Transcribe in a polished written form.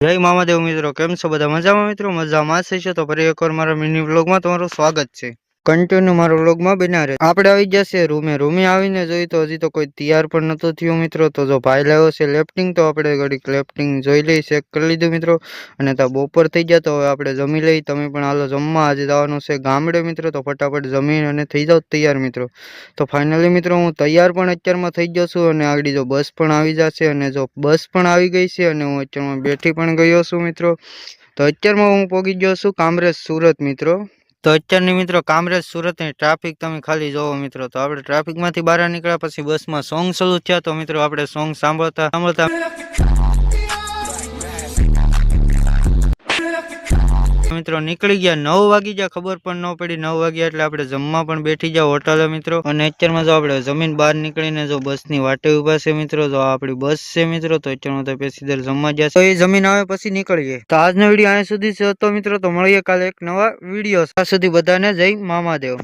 જય મામાદેવ મિત્રો, કેમ છો બધા? મજામાં મિત્રો? મજામાં જ છે તો ફરી એકવાર મારા મિની વ્લોગમાં તમારું સ્વાગત છે. કન્ટિન્યુ મારા વ્લોગમાં બના રહે. આપણે આવી જશે રૂમે આવીને જોઈ તો હજી તો કોઈ તૈયાર પણ નતો થયો મિત્રો. તો જો ભાઈ લાવ્યો છે લેફ્ટિંગ, તો આપણે ઘડીક લેફ્ટિંગ જોઈ લઈ, ચેક કરી લીધું મિત્રો. અને તો બપોર થઈ ગયા તો હવે આપણે જમી લઈ. તમે પણ હાલો જમવા, આજે જવાનું છે ગામડે મિત્રો. તો ફટાફટ જમીન અને થઈ જાવ તૈયાર મિત્રો. તો ફાઇનલી મિત્રો હું તૈયાર પણ અત્યારમાં થઈ ગયો છું અને આગળ જો બસ પણ આવી જશે. અને જો બસ પણ આવી ગઈ છે અને હું અત્યારમાં બેઠી પણ ગયો છું મિત્રો. તો અત્યારમાં હું પહોંચી ગયો છું કામરેજ સુરત મિત્રો. તો અત્યારની મિત્રો કામરેજ સુરતની ટ્રાફિક તમે ખાલી જોવો મિત્રો. તો આપણે ટ્રાફિકમાંથી બહાર નીકળ્યા પછી બસમાં સોંગ શરૂ થયા. તો મિત્રો આપણે સોંગ સાંભળતા મિત્રો નીકળી ગયા. 9 વાગી ગયા, ખબર પણ ન પડી 9 વાગ્યા એટલે આપણે જમવા પણ બેઠી જાવ હોટલે મિત્રો. અને અત્યારમાં જો આપણે જમીન બહાર નીકળીને જો બસની વાટે ઉભા છે મિત્રો. તો આપણી બસ છે મિત્રો. તો અત્યારમાં તો પેસેન્જર જમવા ગયા છે. તો એ જમીન આવે પછી નીકળીએ. તો આજનો વિડીયો અહીંયા સુધી છે તો મિત્રો. તો મળીએ કાલે એક નવા વિડીયો. ત્યાં સુધી બધાને જય મામાદેવ.